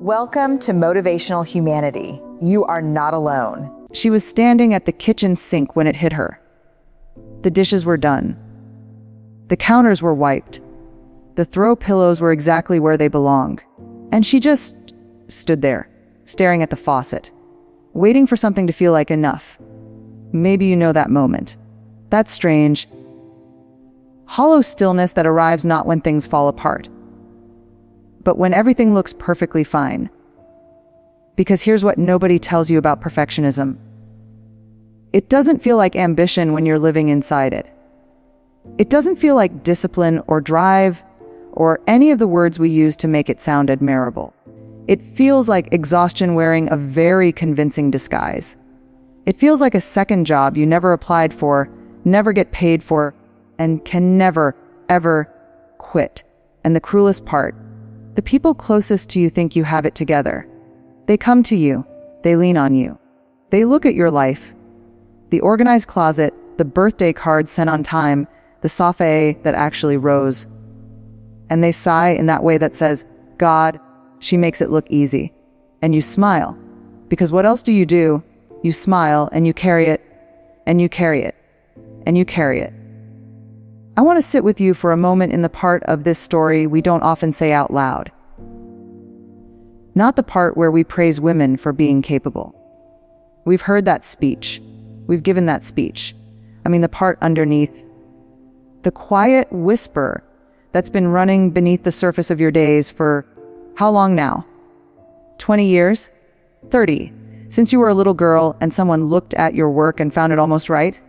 Welcome to Motivational Humanity. You are not alone. She was standing at the kitchen sink when it hit her. The dishes were done. The counters were wiped. The throw pillows were exactly where they belong. And she just stood there, staring at the faucet, waiting for something to feel like enough. Maybe you know that moment. That strange, hollow stillness that arrives not when things fall apart, but when everything looks perfectly fine. Because here's what nobody tells you about perfectionism. It doesn't feel like ambition when you're living inside it. It doesn't feel like discipline or drive or any of the words we use to make it sound admirable. It feels like exhaustion wearing a very convincing disguise. It feels like a second job you never applied for, never get paid for, and can never, ever quit. And the cruelest part, the people closest to you think you have it together. They come to you, they lean on you. They look at your life, the organized closet, the birthday card sent on time, the sofa that actually rose. And they sigh in that way that says, God, she makes it look easy. And you smile, because what else do? You smile and you carry it, and you carry it, and you carry it. I want to sit with you for a moment in the part of this story we don't often say out loud. Not the part where we praise women for being capable. We've heard that speech. We've given that speech. I mean, the part underneath. The quiet whisper that's been running beneath the surface of your days for how long now? 20 years? 30? Since you were a little girl and someone looked at your work and found it almost right?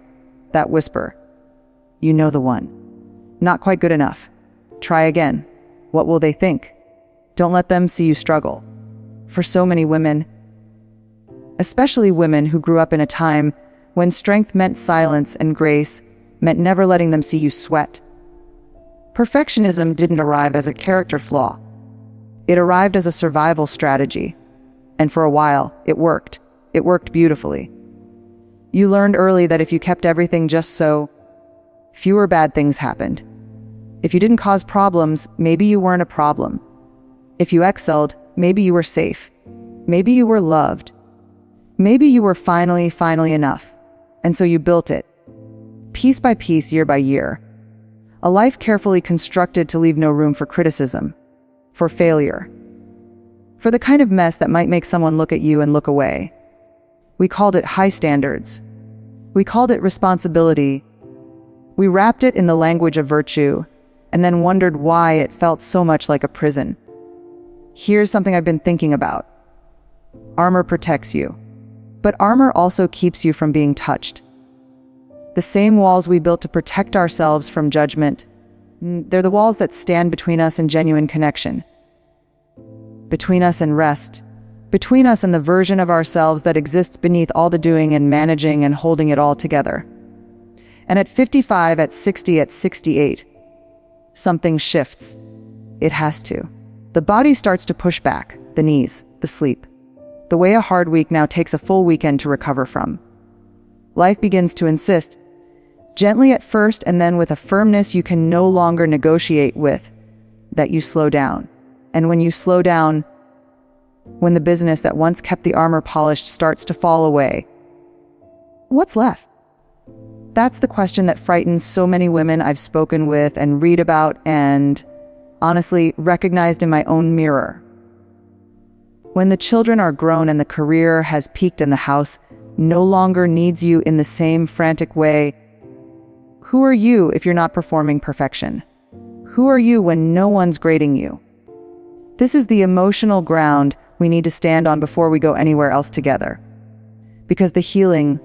That whisper. You know the one. Not quite good enough. Try again. What will they think? Don't let them see you struggle. For so many women, especially women who grew up in a time when strength meant silence and grace meant never letting them see you sweat. Perfectionism didn't arrive as a character flaw. It arrived as a survival strategy. And for a while, it worked. It worked beautifully. You learned early that if you kept everything just so, fewer bad things happened. If you didn't cause problems, maybe you weren't a problem. If you excelled, maybe you were safe. Maybe you were loved. Maybe you were finally enough. And so you built it, piece by piece, year by year. A life carefully constructed to leave no room for criticism, for failure, for the kind of mess that might make someone look at you and look away. We called it high standards. We called it responsibility. We wrapped it in the language of virtue, and then wondered why it felt so much like a prison. Here's something I've been thinking about. Armor protects you, but armor also keeps you from being touched. The same walls we built to protect ourselves from judgment, they're the walls that stand between us and genuine connection. Between us and rest. Between us and the version of ourselves that exists beneath all the doing and managing and holding it all together. And at 55, at 60, at 68, something shifts. It has to. The body starts to push back, the knees, the sleep. The way a hard week now takes a full weekend to recover from. Life begins to insist, gently at first and then with a firmness you can no longer negotiate with, that you slow down. And when you slow down, when the business that once kept the armor polished starts to fall away, what's left? That's the question that frightens so many women I've spoken with and read about and, honestly, recognized in my own mirror. When the children are grown and the career has peaked and the house no longer needs you in the same frantic way, who are you if you're not performing perfection? Who are you when no one's grading you? This is the emotional ground we need to stand on before we go anywhere else together. Because the healing,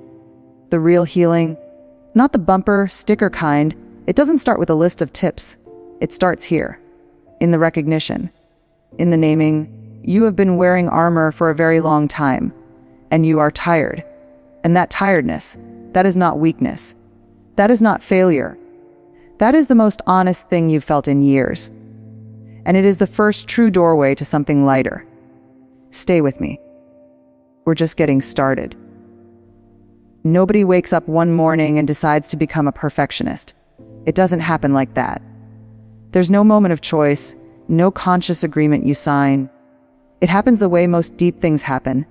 the real healing, not the bumper sticker kind, it doesn't start with a list of tips. It starts here, in the recognition, in the naming. You have been wearing armor for a very long time, and you are tired. And that tiredness, that is not weakness. That is not failure. That is the most honest thing you've felt in years. And it is the first true doorway to something lighter. Stay with me. We're just getting started. Nobody wakes up one morning and decides to become a perfectionist. It doesn't happen like that. There's no moment of choice, no conscious agreement you sign. It happens the way most deep things happen.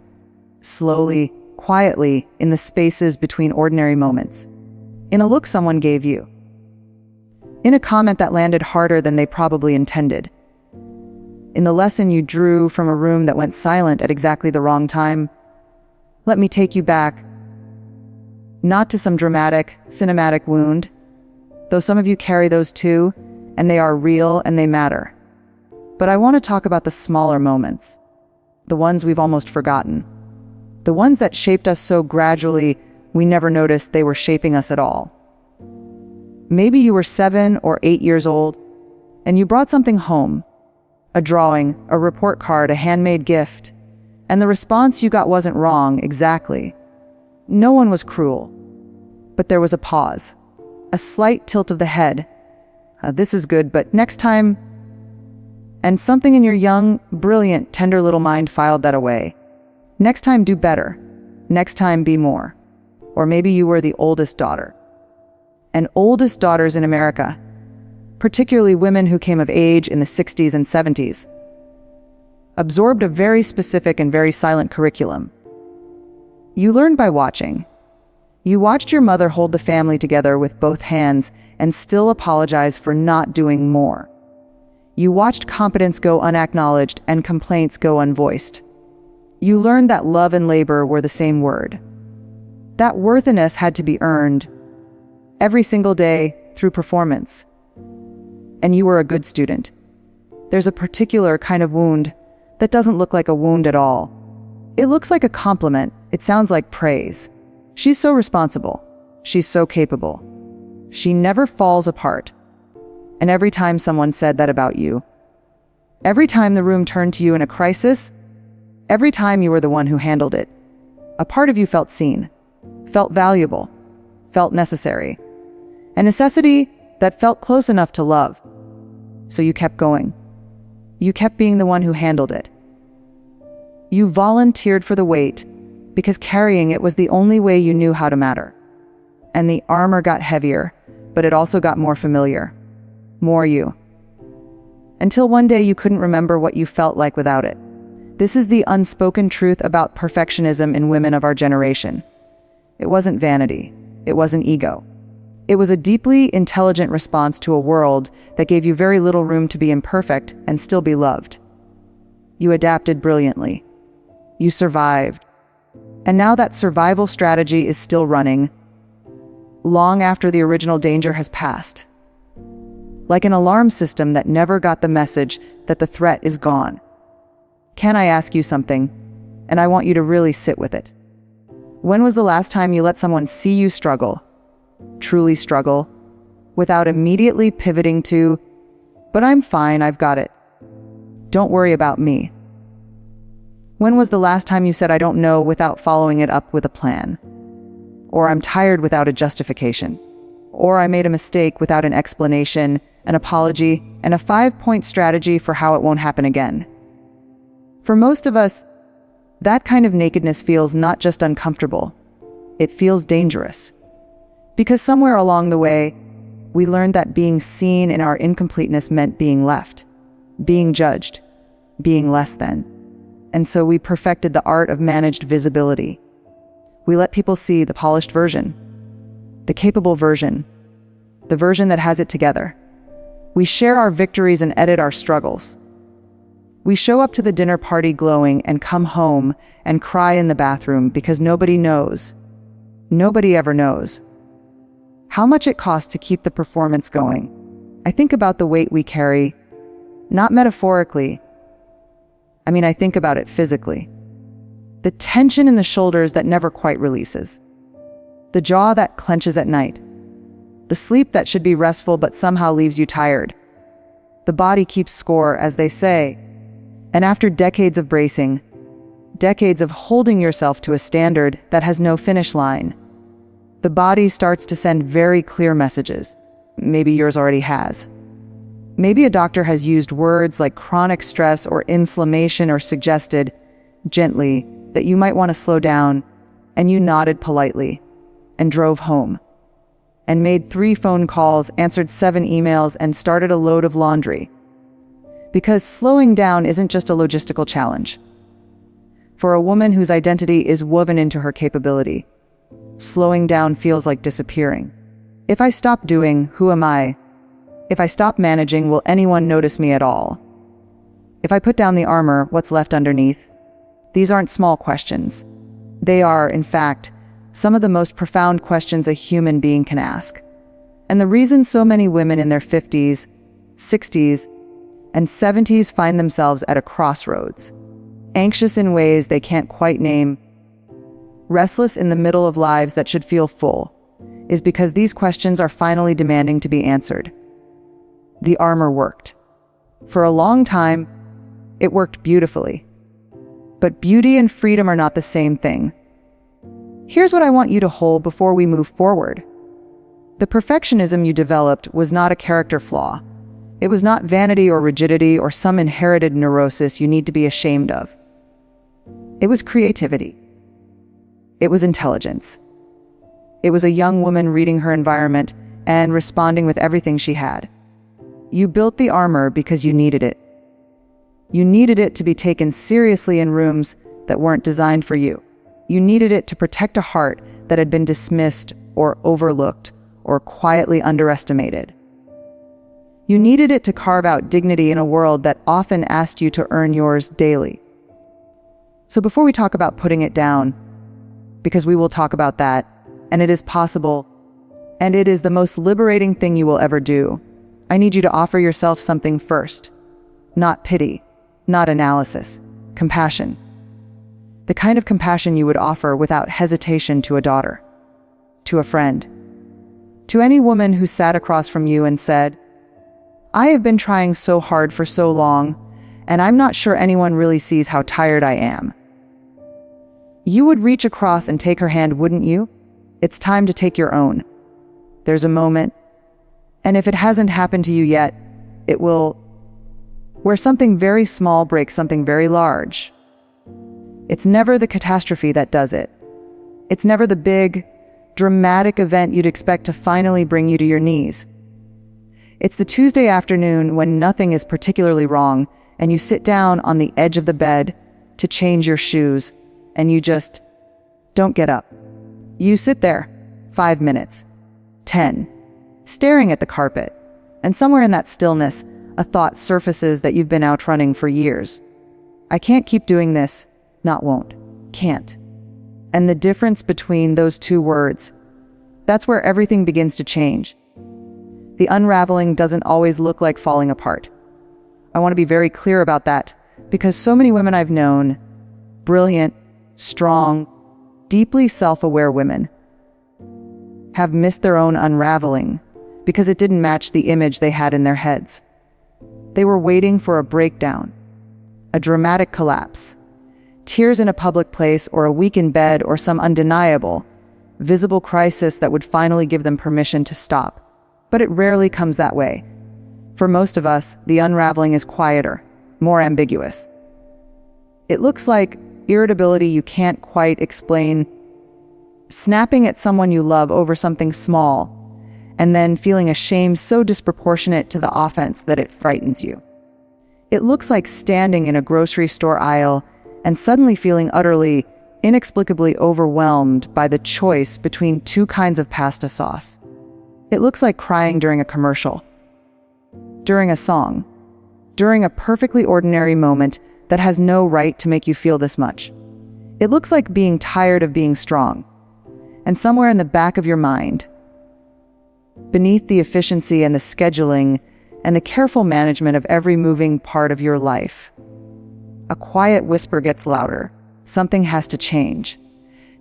Slowly, quietly, in the spaces between ordinary moments. In a look someone gave you. In a comment that landed harder than they probably intended. In the lesson you drew from a room that went silent at exactly the wrong time. Let me take you back. Not to some dramatic, cinematic wound, though some of you carry those too, and they are real and they matter. But I want to talk about the smaller moments, the ones we've almost forgotten, the ones that shaped us so gradually we never noticed they were shaping us at all. Maybe you were 7 or 8 years old, and you brought something home, a drawing, a report card, a handmade gift, and the response you got wasn't wrong exactly. No one was cruel, but there was a pause, a slight tilt of the head. This is good, but next time. And something in your young, brilliant, tender little mind filed that away. Next time, do better. Next time, be more. Or maybe you were the oldest daughter. And oldest daughters in America, particularly women who came of age in the 60s and 70s, absorbed a very specific and very silent curriculum. You learned by watching. You watched your mother hold the family together with both hands and still apologize for not doing more. You watched competence go unacknowledged and complaints go unvoiced. You learned that love and labor were the same word. That worthiness had to be earned every single day through performance. And you were a good student. There's a particular kind of wound that doesn't look like a wound at all. It looks like a compliment. It sounds like praise. She's so responsible. She's so capable. She never falls apart. And every time someone said that about you, every time the room turned to you in a crisis, every time you were the one who handled it, a part of you felt seen, felt valuable, felt necessary. A necessity that felt close enough to love. So you kept going. You kept being the one who handled it. You volunteered for the weight because carrying it was the only way you knew how to matter. And the armor got heavier, but it also got more familiar. More you. Until one day you couldn't remember what you felt like without it. This is the unspoken truth about perfectionism in women of our generation. It wasn't vanity. It wasn't ego. It was a deeply intelligent response to a world that gave you very little room to be imperfect and still be loved. You adapted brilliantly. You survived. And now that survival strategy is still running, long after the original danger has passed. Like an alarm system that never got the message that the threat is gone. Can I ask you something? And I want you to really sit with it. When was the last time you let someone see you struggle, truly struggle, without immediately pivoting to, but I'm fine, I've got it. Don't worry about me. When was the last time you said I don't know without following it up with a plan? Or I'm tired without a justification? Or I made a mistake without an explanation, an apology, and a 5-point strategy for how it won't happen again? For most of us, that kind of nakedness feels not just uncomfortable, it feels dangerous. Because somewhere along the way, we learned that being seen in our incompleteness meant being left, being judged, being less than. And so we perfected the art of managed visibility. We let people see the polished version, the capable version, the version that has it together. We share our victories and edit our struggles. We show up to the dinner party glowing and come home and cry in the bathroom because nobody knows. Nobody ever knows how much it costs to keep the performance going. I think about the weight we carry, not metaphorically. I think about it physically. The tension in the shoulders that never quite releases. The jaw that clenches at night. The sleep that should be restful but somehow leaves you tired. The body keeps score, as they say. And after decades of bracing, decades of holding yourself to a standard that has no finish line, the body starts to send very clear messages. Maybe yours already has. Maybe a doctor has used words like chronic stress or inflammation or suggested, gently, that you might want to slow down, and you nodded politely and drove home and made 3 phone calls, answered 7 emails, and started a load of laundry. Because slowing down isn't just a logistical challenge. For a woman whose identity is woven into her capability, slowing down feels like disappearing. If I stop doing, who am I? If I stop managing, will anyone notice me at all? If I put down the armor, what's left underneath? These aren't small questions. They are, in fact, some of the most profound questions a human being can ask. And the reason so many women in their 50s, 60s, and 70s find themselves at a crossroads, anxious in ways they can't quite name, restless in the middle of lives that should feel full, is because these questions are finally demanding to be answered. The armor worked. For a long time, it worked beautifully. But beauty and freedom are not the same thing. Here's what I want you to hold before we move forward. The perfectionism you developed was not a character flaw. It was not vanity or rigidity or some inherited neurosis you need to be ashamed of. It was creativity. It was intelligence. It was a young woman reading her environment and responding with everything she had. You built the armor because you needed it. You needed it to be taken seriously in rooms that weren't designed for you. You needed it to protect a heart that had been dismissed or overlooked or quietly underestimated. You needed it to carve out dignity in a world that often asked you to earn yours daily. So before we talk about putting it down, because we will talk about that, and it is possible, and it is the most liberating thing you will ever do, I need you to offer yourself something first. Not pity, not analysis, compassion. The kind of compassion you would offer without hesitation to a daughter, to a friend, to any woman who sat across from you and said, I have been trying so hard for so long, and I'm not sure anyone really sees how tired I am. You would reach across and take her hand, wouldn't you? It's time to take your own. There's a moment, and if it hasn't happened to you yet, it will, where something very small breaks something very large. It's never the catastrophe that does it. It's never the big, dramatic event you'd expect to finally bring you to your knees. It's the Tuesday afternoon when nothing is particularly wrong, and you sit down on the edge of the bed to change your shoes, and you just don't get up. You sit there, 5 minutes, 10, staring at the carpet, and somewhere in that stillness, a thought surfaces that you've been outrunning for years. I can't keep doing this, not won't, can't. And the difference between those two words, that's where everything begins to change. The unraveling doesn't always look like falling apart. I want to be very clear about that, because so many women I've known, brilliant, strong, deeply self-aware women, have missed their own unraveling because it didn't match the image they had in their heads. They were waiting for a breakdown, a dramatic collapse, tears in a public place or a week in bed or some undeniable, visible crisis that would finally give them permission to stop. But it rarely comes that way. For most of us, the unraveling is quieter, more ambiguous. It looks like irritability you can't quite explain, snapping at someone you love over something small, and then feeling a shame so disproportionate to the offense that it frightens you. It looks like standing in a grocery store aisle and suddenly feeling utterly, inexplicably overwhelmed by the choice between two kinds of pasta sauce. It looks like crying during a commercial, during a song, during a perfectly ordinary moment that has no right to make you feel this much. It looks like being tired of being strong, and somewhere in the back of your mind, beneath the efficiency and the scheduling and the careful management of every moving part of your life, a quiet whisper gets louder. Something has to change.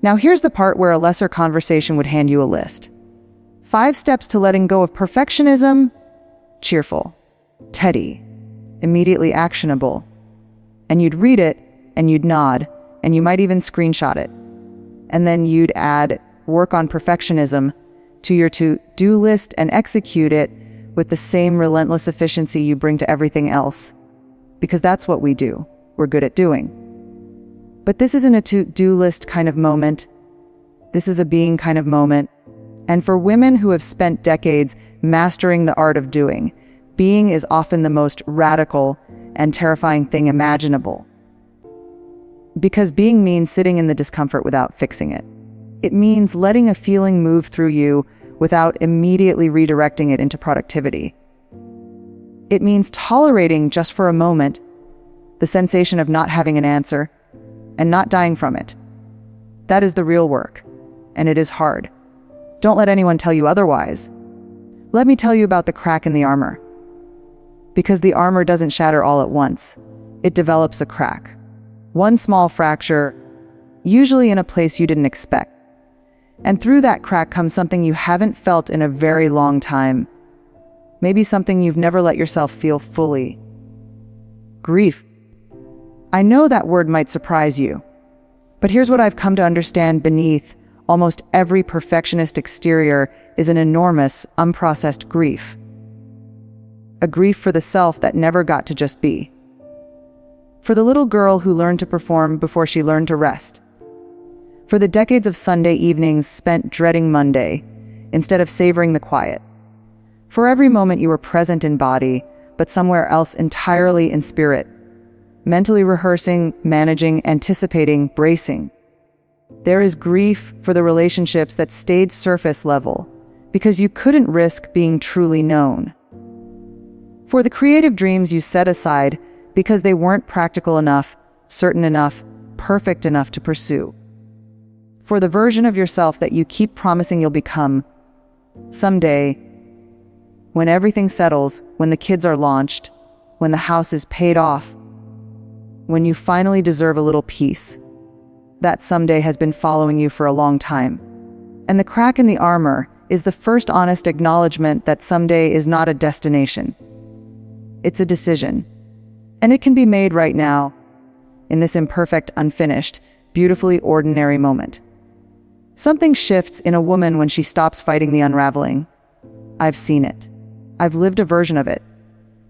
Now here's the part where a lesser conversation would hand you a list. 5 steps to letting go of perfectionism. Cheerful, Teddy, immediately actionable. And you'd read it, and you'd nod, and you might even screenshot it. And then you'd add work on perfectionism to your to-do list and execute it with the same relentless efficiency you bring to everything else. Because that's what we do. We're good at doing. But this isn't a to-do list kind of moment. This is a being kind of moment. And for women who have spent decades mastering the art of doing, being is often the most radical and terrifying thing imaginable. Because being means sitting in the discomfort without fixing it. It means letting a feeling move through you without immediately redirecting it into productivity. It means tolerating just for a moment the sensation of not having an answer and not dying from it. That is the real work, and it is hard. Don't let anyone tell you otherwise. Let me tell you about the crack in the armor. Because the armor doesn't shatter all at once. It develops a crack. One small fracture, usually in a place you didn't expect. And through that crack comes something you haven't felt in a very long time. Maybe something you've never let yourself feel fully. Grief. I know that word might surprise you, but here's what I've come to understand: beneath almost every perfectionist exterior is an enormous, unprocessed grief. A grief for the self that never got to just be. For the little girl who learned to perform before she learned to rest. For the decades of Sunday evenings spent dreading Monday instead of savoring the quiet. For every moment you were present in body, but somewhere else entirely in spirit. Mentally rehearsing, managing, anticipating, bracing. There is grief for the relationships that stayed surface level because you couldn't risk being truly known. For the creative dreams you set aside because they weren't practical enough, certain enough, perfect enough to pursue. For the version of yourself that you keep promising you'll become someday, when everything settles, when the kids are launched, when the house is paid off, when you finally deserve a little peace. That someday has been following you for a long time. And the crack in the armor is the first honest acknowledgement that someday is not a destination. It's a decision. And it can be made right now, in this imperfect, unfinished, beautifully ordinary moment. Something shifts in a woman when she stops fighting the unraveling. I've seen it. I've lived a version of it.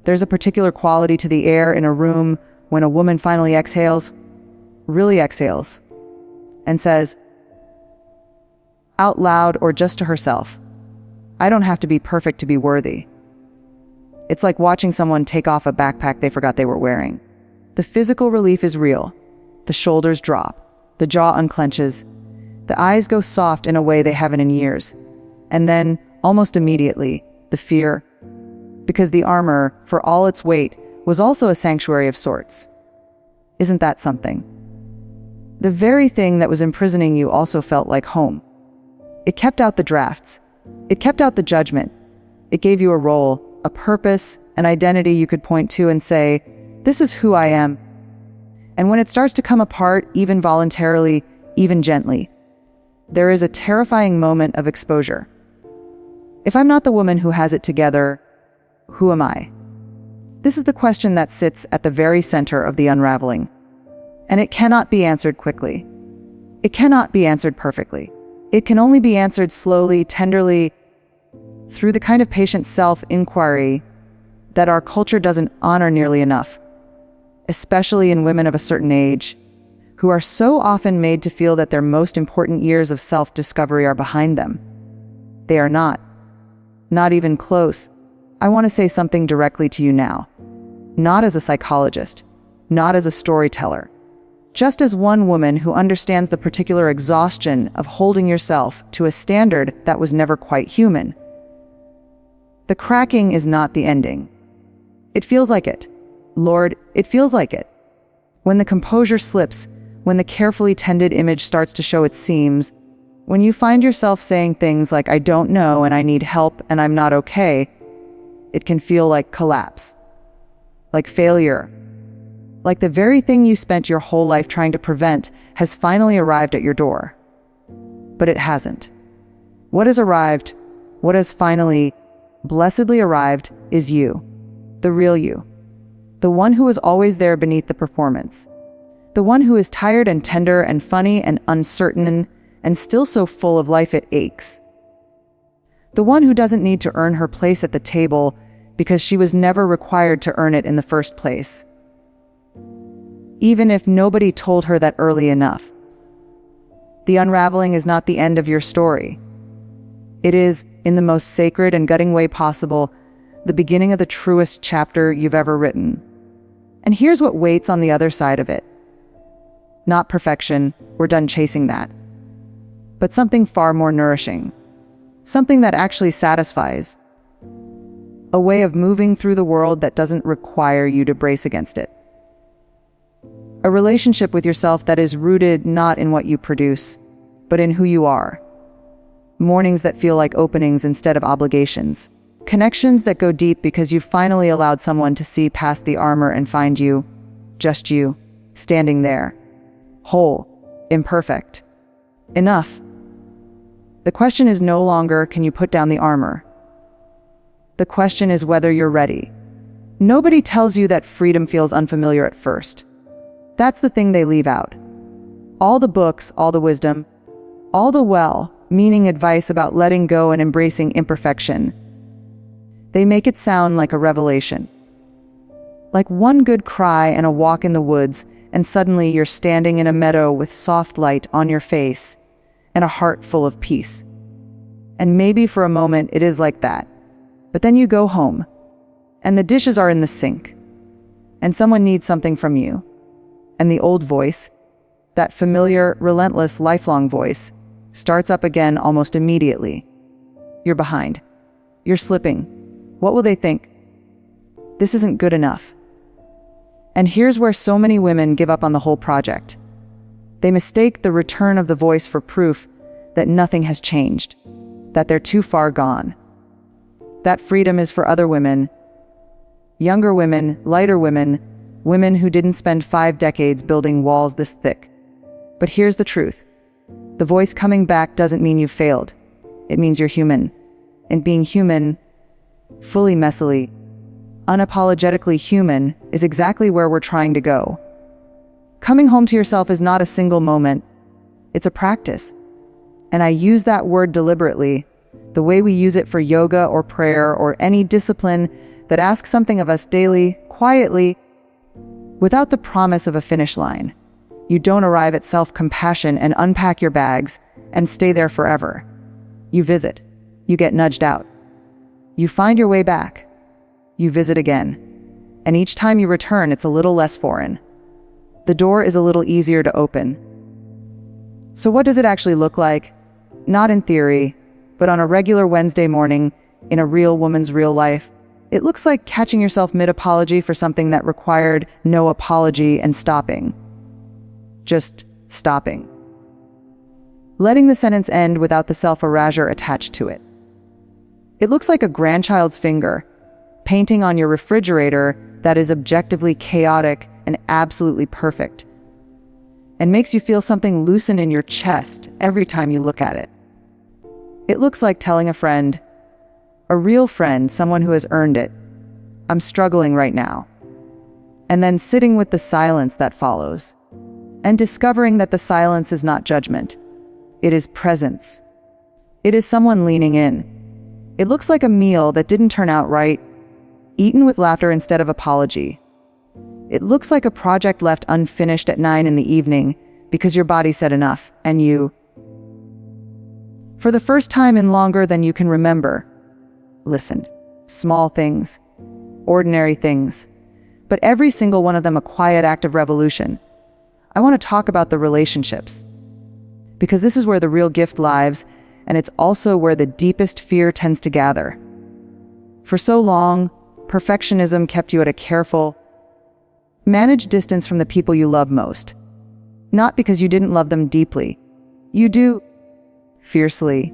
There's a particular quality to the air in a room when a woman finally exhales, really exhales, and says, out loud or just to herself, I don't have to be perfect to be worthy. It's like watching someone take off a backpack they forgot they were wearing. The physical relief is real. The shoulders drop, the jaw unclenches, the eyes go soft in a way they haven't in years. And then, almost immediately, the fear. Because the armor, for all its weight, was also a sanctuary of sorts. Isn't that something? The very thing that was imprisoning you also felt like home. It kept out the drafts. It kept out the judgment. It gave you a role, a purpose, an identity you could point to and say, this is who I am. And when it starts to come apart, even voluntarily, even gently, there is a terrifying moment of exposure. If I'm not the woman who has it together, who am I? This is the question that sits at the very center of the unraveling. And it cannot be answered quickly. It cannot be answered perfectly. It can only be answered slowly, tenderly, through the kind of patient self-inquiry that our culture doesn't honor nearly enough, especially in women of a certain age, who are so often made to feel that their most important years of self-discovery are behind them. They are not. Not even close. I want to say something directly to you now. Not as a psychologist, not as a storyteller, just as one woman who understands the particular exhaustion of holding yourself to a standard that was never quite human. The cracking is not the ending. It feels like it. Lord, it feels like it. When the composure slips, when the carefully tended image starts to show its seams, when you find yourself saying things like, I don't know and I need help and I'm not okay, it can feel like collapse, like failure, like the very thing you spent your whole life trying to prevent has finally arrived at your door. But it hasn't. What has arrived, what has finally, blessedly arrived, is you, the real you, the one who is always there beneath the performance, the one who is tired and tender and funny and uncertain and still so full of life it aches, the one who doesn't need to earn her place at the table because she was never required to earn it in the first place, even if nobody told her that early enough. The unraveling is not the end of your story. It is, in the most sacred and gutting way possible, the beginning of the truest chapter you've ever written. And here's what waits on the other side of it. Not perfection, we're done chasing that. But something far more nourishing. Something that actually satisfies. A way of moving through the world that doesn't require you to brace against it. A relationship with yourself that is rooted not in what you produce, but in who you are. Mornings that feel like openings instead of obligations. Connections that go deep because you've finally allowed someone to see past the armor and find you, just you, standing there. Whole, imperfect. Enough. The question is no longer, can you put down the armor? The question is whether you're ready. Nobody tells you that freedom feels unfamiliar at first. That's the thing they leave out. All the books, all the wisdom, all the well-meaning advice about letting go and embracing imperfection. They make it sound like a revelation. Like one good cry and a walk in the woods, and suddenly you're standing in a meadow with soft light on your face and a heart full of peace. And maybe for a moment it is like that. But then you go home, and the dishes are in the sink, and someone needs something from you. And the old voice, that familiar, relentless, lifelong voice, starts up again almost immediately. You're behind. You're slipping. What will they think? This isn't good enough. And here's where so many women give up on the whole project. They mistake the return of the voice for proof that nothing has changed, that they're too far gone. That freedom is for other women, younger women, lighter women, women who didn't spend 5 decades building walls this thick. But here's the truth. The voice coming back doesn't mean you've failed. It means you're human. And being human, fully messily, unapologetically human, is exactly where we're trying to go. Coming home to yourself is not a single moment. It's a practice. And I use that word deliberately, the way we use it for yoga or prayer or any discipline that asks something of us daily, quietly, without the promise of a finish line. You don't arrive at self-compassion and unpack your bags and stay there forever. You visit. You get nudged out. You find your way back. You visit again. And each time you return, it's a little less foreign. The door is a little easier to open. So what does it actually look like? Not in theory, but on a regular Wednesday morning, in a real woman's real life. It looks like catching yourself mid-apology for something that required no apology and stopping. Just stopping. Letting the sentence end without the self-erasure attached to it. It looks like a grandchild's finger, painting on your refrigerator that is objectively chaotic and absolutely perfect, and makes you feel something loosen in your chest every time you look at it. It looks like telling a friend, a real friend, someone who has earned it, I'm struggling right now. And then sitting with the silence that follows, and discovering that the silence is not judgment. It is presence. It is someone leaning in. It looks like a meal that didn't turn out right, eaten with laughter instead of apology. It looks like a project left unfinished at 9 in the evening because your body said enough, and you, for the first time in longer than you can remember, listened. Small things, ordinary things, but every single one of them a quiet act of revolution. I want to talk about the relationships, because this is where the real gift lies, and it's also where the deepest fear tends to gather. For so long, perfectionism kept you at a careful, managed distance from the people you love most. Not because you didn't love them deeply. You do, fiercely.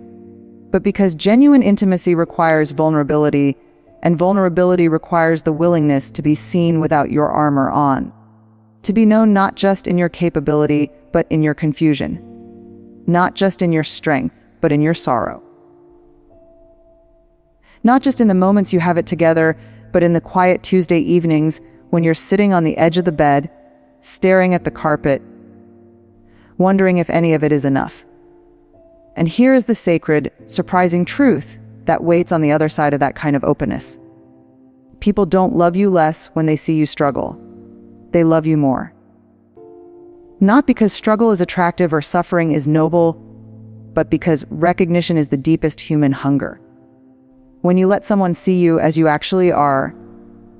But because genuine intimacy requires vulnerability, and vulnerability requires the willingness to be seen without your armor on. To be known not just in your capability, but in your confusion. Not just in your strength, but in your sorrow. Not just in the moments you have it together, but in the quiet Tuesday evenings when you're sitting on the edge of the bed, staring at the carpet, wondering if any of it is enough. And here is the sacred, surprising truth that waits on the other side of that kind of openness. People don't love you less when they see you struggle. They love you more. Not because struggle is attractive or suffering is noble, but because recognition is the deepest human hunger. When you let someone see you as you actually are,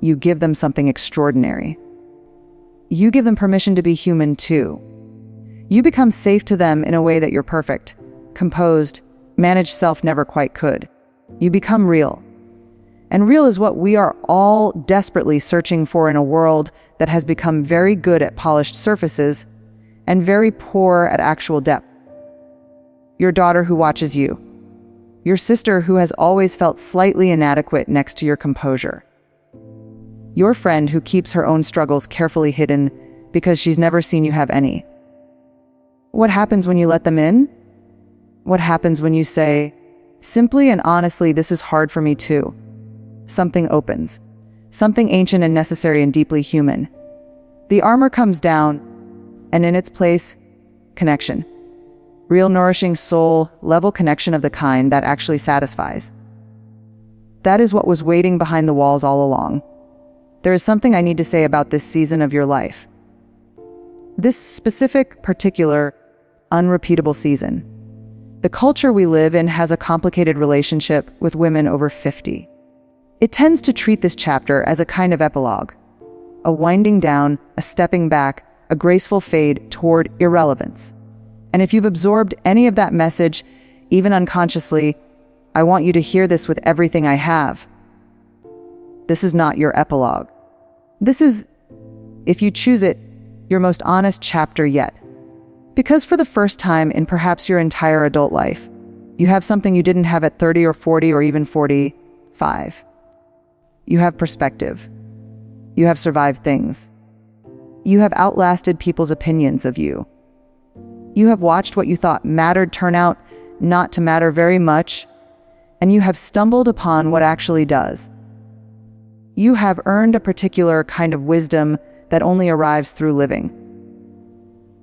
you give them something extraordinary. you give them permission to be human too. You become safe to them in a way that your perfect, composed, managed self never quite could. You become real. And real is what we are all desperately searching for in a world that has become very good at polished surfaces and very poor at actual depth. Your daughter who watches you. Your sister who has always felt slightly inadequate next to your composure. Your friend who keeps her own struggles carefully hidden because she's never seen you have any. What happens when you let them in? What happens when you say, simply and honestly, this is hard for me too? Something opens. Something ancient and necessary and deeply human. The armor comes down, and in its place, connection. Real nourishing soul-level connection of the kind that actually satisfies. That is what was waiting behind the walls all along. There is something I need to say about this season of your life. This specific, particular, unrepeatable season. The culture we live in has a complicated relationship with women over 50. It tends to treat this chapter as a kind of epilogue, a winding down, a stepping back, a graceful fade toward irrelevance. And if you've absorbed any of that message, even unconsciously, I want you to hear this with everything I have. This is not your epilogue. This is, if you choose it, your most honest chapter yet. Because for the first time in perhaps your entire adult life, you have something you didn't have at 30 or 40 or even 45. You have perspective. You have survived things. You have outlasted people's opinions of you. You have watched what you thought mattered turn out not to matter very much, and you have stumbled upon what actually does. You have earned a particular kind of wisdom that only arrives through living.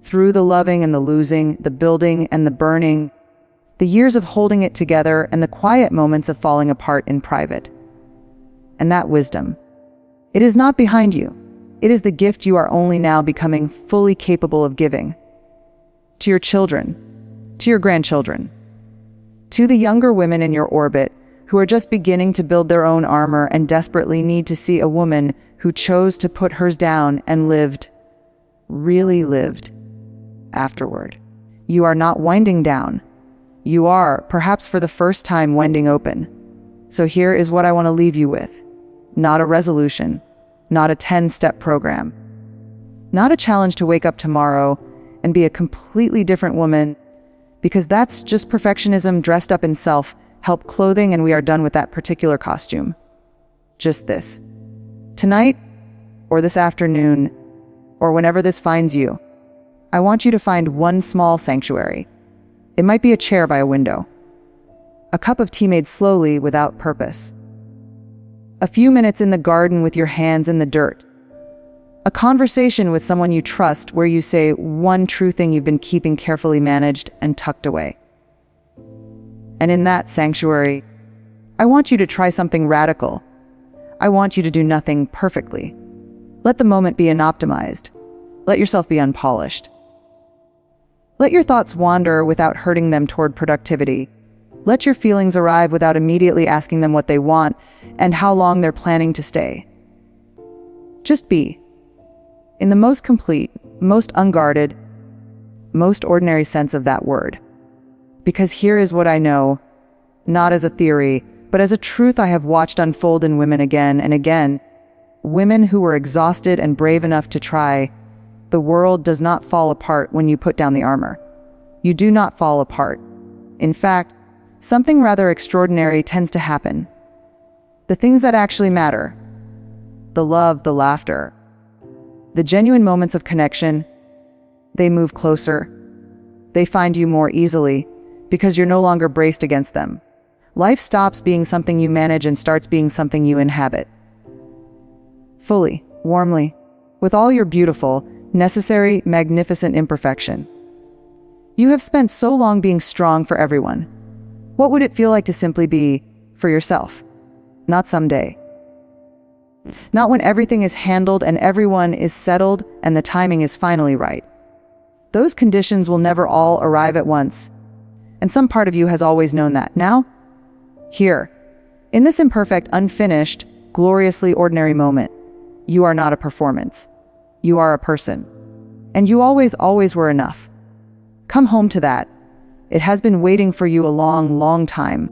Through the loving and the losing, the building and the burning, the years of holding it together and the quiet moments of falling apart in private. And that wisdom, it is not behind you. It is the gift you are only now becoming fully capable of giving. To your children, to your grandchildren, to the younger women in your orbit who are just beginning to build their own armor and desperately need to see a woman who chose to put hers down and lived, really lived, afterward. You are not winding down. You are, perhaps for the first time, winding open. So here is what I want to leave you with. Not a resolution, not a 10-step program, not a challenge to wake up tomorrow and be a completely different woman, because that's just perfectionism dressed up in self-help clothing, and we are done with that particular costume. Just this. Tonight, or this afternoon, or whenever this finds you, I want you to find one small sanctuary. It might be a chair by a window, a cup of tea made slowly without purpose, a few minutes in the garden with your hands in the dirt, a conversation with someone you trust where you say one true thing you've been keeping carefully managed and tucked away. And in that sanctuary, I want you to try something radical. I want you to do nothing perfectly. Let the moment be unoptimized. Let yourself be unpolished. Let your thoughts wander without hurting them toward productivity. Let your feelings arrive without immediately asking them what they want and how long they're planning to stay. Just be. In the most complete, most unguarded, most ordinary sense of that word. Because here is what I know, not as a theory, but as a truth I have watched unfold in women again and again. Women who were exhausted and brave enough to try. The world does not fall apart when you put down the armor. You do not fall apart. In fact, something rather extraordinary tends to happen. The things that actually matter. The love, the laughter, the genuine moments of connection, they move closer. They find you more easily because you're no longer braced against them. Life stops being something you manage and starts being something you inhabit. Fully, warmly, with all your beautiful, necessary, magnificent imperfection. You have spent so long being strong for everyone. What would it feel like to simply be for yourself? Not someday. Not when everything is handled and everyone is settled and the timing is finally right. Those conditions will never all arrive at once. And some part of you has always known that. Now, here, in this imperfect, unfinished, gloriously ordinary moment, you are not a performance. You are a person. And you always, always were enough. Come home to that. It has been waiting for you a long, long time.